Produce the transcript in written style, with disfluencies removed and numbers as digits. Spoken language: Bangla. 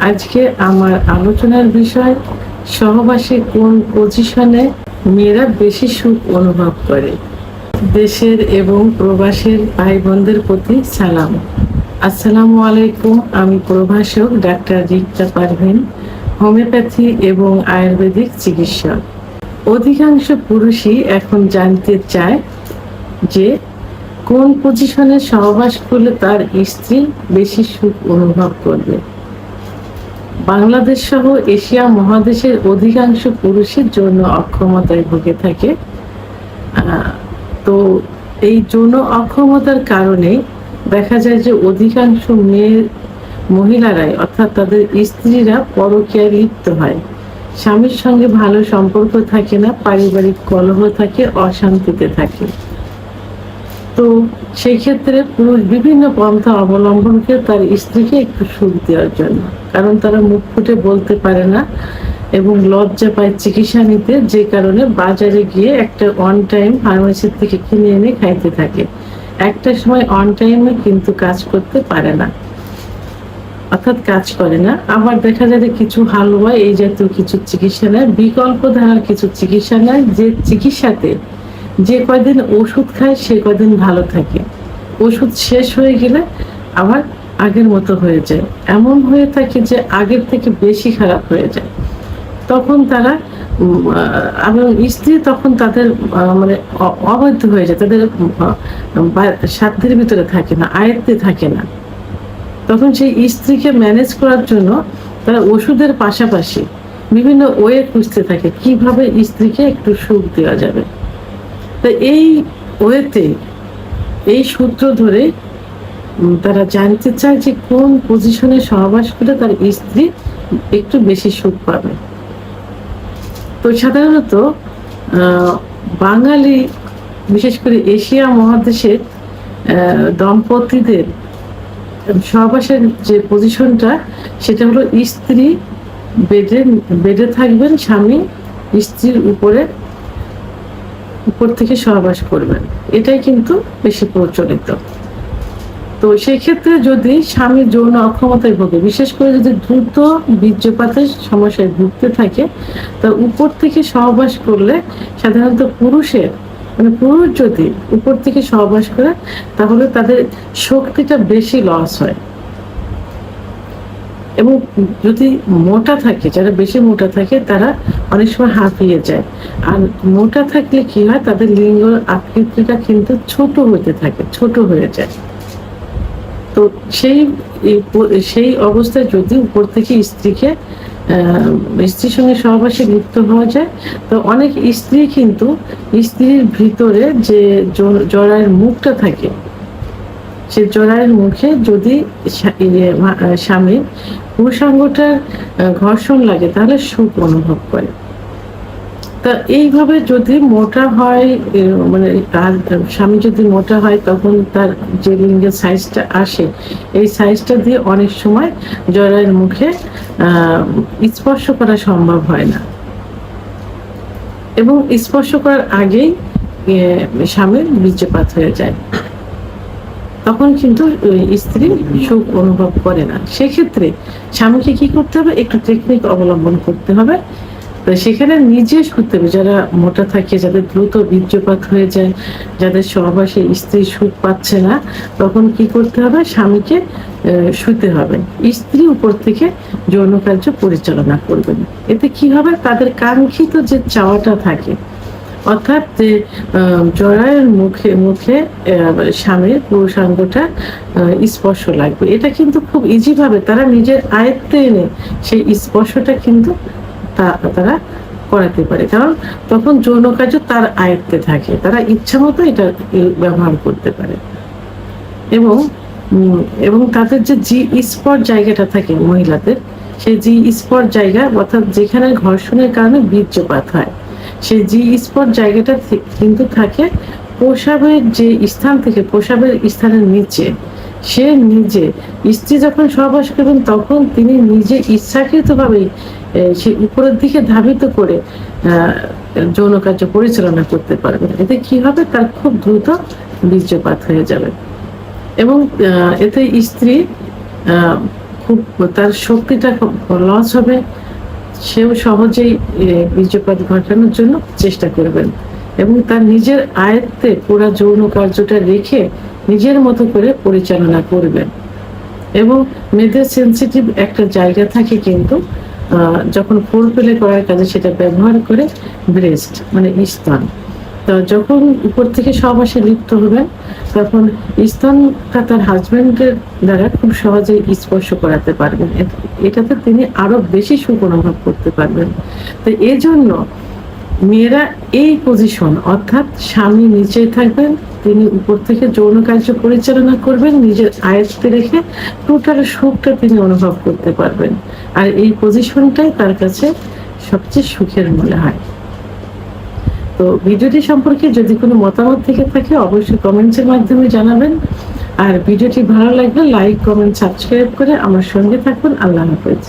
আজকে আমার আলোচনার বিষয় সহবাসে কোন পজিশনে মেয়েরা বেশি সুখ অনুভব করে। দেশের এবং প্রবাসের ভাই বোনদের প্রতি সালাম। আসসালামু আলাইকুম। আমি প্রভাষক ডাক্তার রিক্তা পারভিন, হোমিওপ্যাথি এবং আয়ুর্বেদিক চিকিৎসক। অধিকাংশ পুরুষই এখন জানতে চায় যে কোন পজিশনে সহবাস করলে তার স্ত্রী বেশি সুখ অনুভব করবে। বাংলাদেশ সহ এশিয়া মহাদেশের অধিকাংশ পুরুষের যৌন অক্ষমতায় ভুগে থাকে। তো এই যৌন অক্ষমতার কারণে দেখা যায় যে অধিকাংশ মহিলারাই অর্থাৎ তাদের স্ত্রীরা পরকীয়ায় লিপ্ত হয়। স্বামীর সঙ্গে ভালো সম্পর্ক থাকে না, পারিবারিক কলহ থাকে, অশান্তিতে থাকে। তো সেই ক্ষেত্রে পুরুষ বিভিন্ন পন্থা অবলম্বন করে তার স্ত্রীকে একটু সুখ দেওয়ার জন্য, কারণ তারা মুখ ফুটে বলতে পারে না এবং লজ্জা পায় চিকিৎসা নিতে, যে কারণে বাজারে গিয়ে একটা অন টাইম ফার্মেসি থেকে কিনে এনে খাইতে থাকে। একটা সময় অন টাইমে কিন্তু কাজ করতে পারে না, অর্থাৎ কাজ করে না। আবার দেখা যায় কিছু হালুয়া এই জাতীয় কিছু চিকিৎসা নেয়, বিকল্প ধারার কিছু চিকিৎসা নেয়, যে চিকিৎসাতে যে কয়দিন ওষুধ খায় সে কয়দিন ভালো থাকে, ওষুধ শেষ হয়ে গেলে আবার আগের মতো হয়ে যায়। এমন হয়ে থাকে যে আগের থেকে বেশি খারাপ হয়ে যায়। তখন তারা এবং স্ত্রী তখন তাদের মানে অবাধ্য হয়ে যায়, তাদের সাধ্যের ভিতরে থাকে না, আয়ত্তে থাকে না। তখন সেই স্ত্রীকে ম্যানেজ করার জন্য তারা ওষুধের পাশাপাশি বিভিন্ন ওয়ে খুঁজতে থাকে কিভাবে স্ত্রীকে একটু সুখ দেওয়া যাবে। তো এই ওয়েতে এই সূত্র ধরে তারা জানতে চায় যে কোন পজিশনে সহবাস করে তার স্ত্রী একটু বেশি সুখ পাবে। তো সাধারণত বাঙালি, বিশেষ করে এশিয়া মহাদেশের দম্পতিদের সহবাসের যে পজিশনটা সেটা হলো স্ত্রী বেডে থাকবেন, স্বামী স্ত্রীর উপর থেকে সহবাস করবেন, এটাই কিন্তু বেশি প্রচলিত। তো সেই ক্ষেত্রে যদি স্বামী যৌন অক্ষমতায় ভোগে, বিশেষ করে যদি দ্রুত বীর্যপাতের সমস্যায় ভুগতে থাকে, তা উপর থেকে সহবাস করলে সাধারণত পুরুষ যদি উপর থেকে সহবাস করে তাহলে তাদের শক্তিটা বেশি লস হয়। এবং যদি মোটা থাকে, যারা বেশি মোটা থাকে তারা অনেক সময় হাঁপিয়ে যায়। আর মোটা থাকলে কি হয়, তাদের লিঙ্গ আকৃতিটা কিন্তু ছোট হতে থাকে, ছোট হয়ে যায়। তো সেই অবস্থায় যদি উপর থেকে স্ত্রীর সঙ্গে সহবাসে লিপ্ত হওয়া যায়, তো অনেক স্ত্রী কিন্তু স্ত্রীর ভিতরে যে জরায়ের মুখটা থাকে, সে জরায়ের মুখে যদি স্বামীর পুরুষাঙ্গটার ঘর্ষণ লাগে তাহলে সুখ অনুভব করে। তা এইভাবে যদি মোটা হয়, মানে স্বামী যদি মোটা হয়, তখন তার যে লিঙ্গের সাইজটা আসে, এই সাইজটা দিয়ে অনেক সময় জরায়ের মুখে স্পর্শ করা সম্ভব হয় না, এবং স্পর্শ করার আগেই স্বামীর বীর্যপাত হয়ে যায়। তখন কিন্তু স্ত্রী সুখ অনুভব করে না। সেক্ষেত্রে স্বামীকে কি করতে হবে, একটু টেকনিক অবলম্বন করতে হবে। তো সেখানে নিজে শুতে হবে, যারা মোটা থাকে, যাদের দ্রুত বীর্যপাত হয়ে যায়, যাদের সহবাসে স্ত্রী সুখ পাচ্ছে না, তখন কি করতে হবে, স্বামীকে শুতে হবে, স্ত্রী উপর থেকে যৌন কার্য পরিচালনা করবেন। এতে কি হবে, তাদের কাঙ্ক্ষিত যে চাওয়াটা থাকে, অর্থাৎ যে জরায়ের মুখে স্বামীর পুরুষাঙ্গটা স্পর্শ লাগবে, এটা কিন্তু খুব ইজি ভাবে তারা নিজের আয়ত্তে এনে সেই স্পর্শটা কিন্তু তারা করাতে পারে, কারণ তখন যৌন কার্য তার আয়ত্তে থাকে, তারা ইচ্ছা মতো এটা ব্যবহার করতে পারে। এবং তাদের যে জি স্পট জায়গাটা থাকে মহিলাদের, সেই জি স্পট জায়গা, অর্থাৎ যেখানে ঘর্ষণের কারণে বীর্যপাত হয়, সেই জি স্পট জায়গাটা কিন্তু থাকে প্রসাবের যে স্থান থেকে, প্রসাবের স্থানের নিচে। সে নিজে, স্ত্রী যখন সহবাস করবেন তখন তিনি নিজে ইচ্ছাকৃতভাবেই সে উপরের দিকে ধাবিত করে যৌন কার্য পরিচালনা করতে পারবেন। এতে কি হবে, তার খুব দ্রুত বীর্যপাত হয়ে যাবে এবং এতে স্ত্রী খুব তার শক্তিটা লস হবে, সেও সহজেই বীর্যপাত ঘটানোর জন্য চেষ্টা করবেন এবং তার নিজের আয়ত্তে পুরো যৌন কার্যটা রেখে নিজের মতো করে পরিচালনা করবেন। এবং মেয়েদের সেন্সিটিভ একটা জায়গা থাকে কিন্তু যখন ফোর প্লে করার কাজে সেটা ব্যবহার করে ব্রেস্ট মানে স্তন। তো যখন উপর থেকে সহবাসে লিপ্ত হবেন তখন স্তনটা তার হাজবেন্ডের দ্বারা খুব সহজেই স্পর্শ করাতে পারবেন, এটাতে তিনি আরো বেশি সুখ অনুভব করতে পারবেন। তো এই জন্য মেয়েরা এই পজিশন অর্থাৎ স্বামী নিচে থাকবেন, তিনি উপর থেকে যৌন কার্য পরিচালনা করবেন নিজের আয়ত্তে রেখে, টোটাল সুখটা তিনি অনুভব করতে পারবেন। আর এই পজিশনটাই তার কাছে সবচেয়ে সুখের মনে হয়। তো ভিডিওটি সম্পর্কে যদি কোনো মতামত থেকে থাকে অবশ্যই কমেন্টসের মাধ্যমে জানাবেন। আর ভিডিওটি ভালো লাগলে লাইক, কমেন্ট, সাবস্ক্রাইব করে আমার সঙ্গে থাকুন। আল্লাহ হাফেজ।